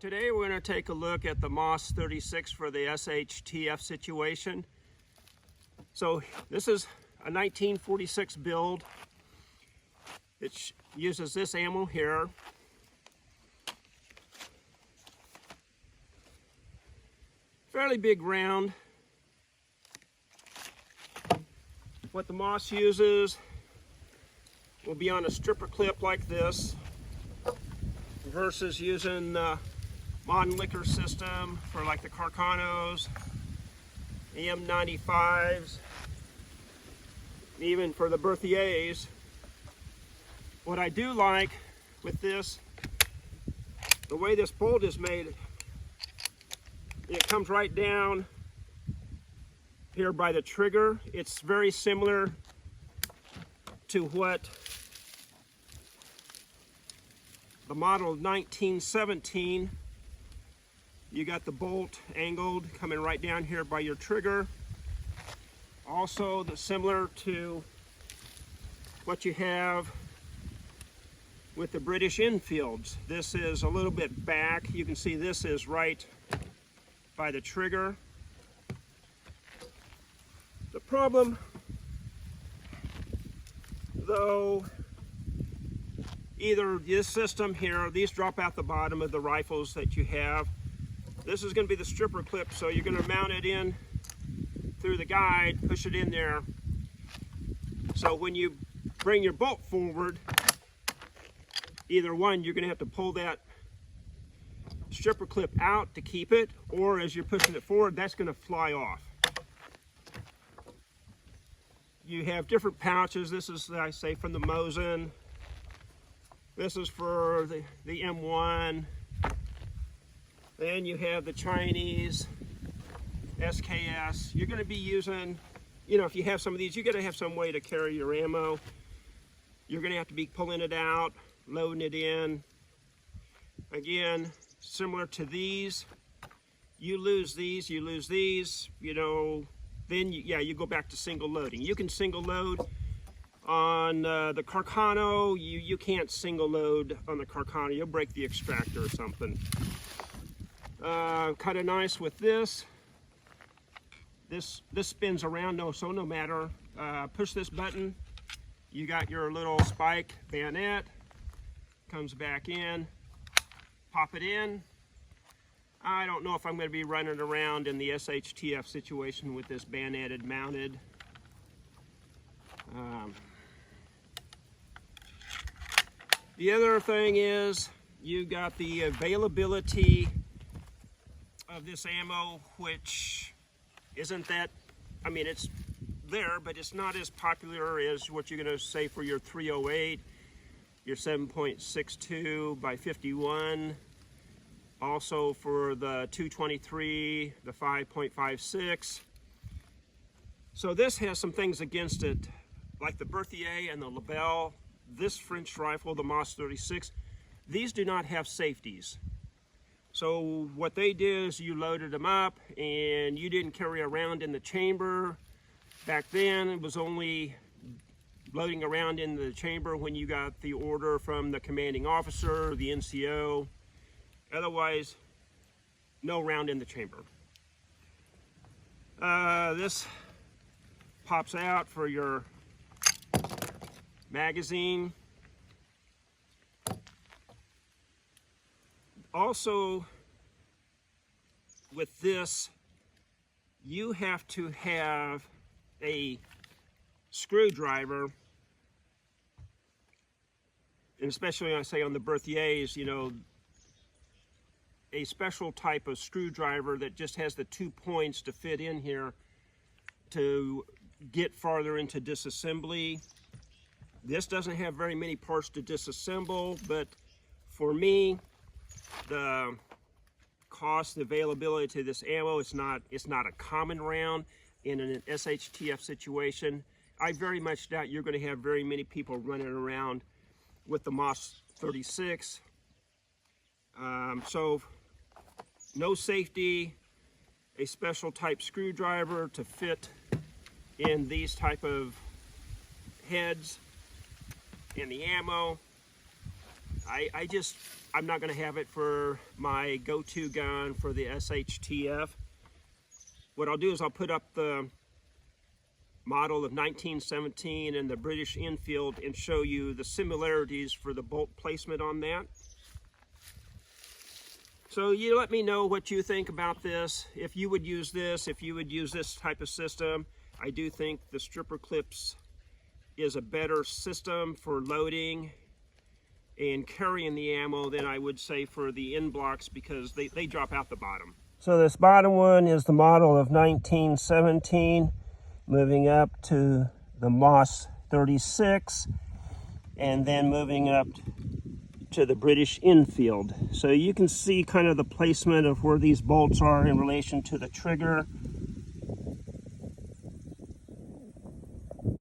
Today we're going to take a look at the MOS 36 for the SHTF situation. So this is a 1946 build. It uses this ammo here. Fairly big round. What the MOS uses will be on a stripper clip like this versus using modern liquor system for like the Carcanos, the M95s, even for the Berthiers. What I do like with this, the way this bolt is made, it comes right down here by the trigger. It's very similar to what the model 1917. You got the bolt angled coming right down here by your trigger. Also similar to what you have with the British Enfields. This is a little bit back. You can see this is right by the trigger. The problem, though, either this system here, these drop out the bottom of the rifles that you have. This is going to be the stripper clip, so you're going to mount it in through the guide, push it in there. So when you bring your bolt forward, either one, you're going to have to pull that stripper clip out to keep it, or as you're pushing it forward, that's going to fly off. You have different pouches. This is, I say, from the Mosin. This is for the M1. Then you have the Chinese SKS. You're going to be using, you know, if you have some of these, you're going to have some way to carry your ammo. You're going to have to be pulling it out, loading it in. Again, similar to these, you lose these, you know, then you go back to single loading. You can single load on the Carcano. You can't single load on the Carcano. You'll break the extractor or something. Kind of nice with this. This spins around, so no matter. Push this button. You got your little spike bayonet. Comes back in. Pop it in. I don't know if I'm going to be running around in the SHTF situation with this bayoneted mounted. The other thing is you got the availability of this ammo, which isn't that, I mean, it's there, but it's not as popular as what you're going to say for your 308, your 7.62 by 51, also for the 223, the 5.56. So this has some things against it, like the Berthier and the Lebel. This French rifle, the MOS 36, these do not have safeties. So what they did is you loaded them up and you didn't carry around in the chamber. Back then it was only loading around in the chamber when you got the order from the commanding officer, the NCO. Otherwise, no round in the chamber. This pops out for your magazine. Also, with this, you have to have a screwdriver, and especially I say on the Berthiers, you know, a special type of screwdriver that just has the 2 points to fit in here to get farther into disassembly. This doesn't have very many parts to disassemble, but for me, the cost, the availability to this ammo, it's not a common round in an SHTF situation. I very much doubt you're going to have very many people running around with the MOS 36. So no safety, a special type screwdriver to fit in these type of heads and the ammo. I'm not going to have it for my go-to gun for the SHTF. What I'll do is I'll put up the model of 1917 and the British Enfield and show you the similarities for the bolt placement on that. So you let me know what you think about this, if you would use this, if you would use this type of system. I do think the stripper clips is a better system for loading and carrying the ammo than I would say for the end blocks, because they drop out the bottom. So this bottom one is the model of 1917. Moving up to the Moss 36, and then moving up to the British Enfield. So you can see kind of the placement of where these bolts are in relation to the trigger.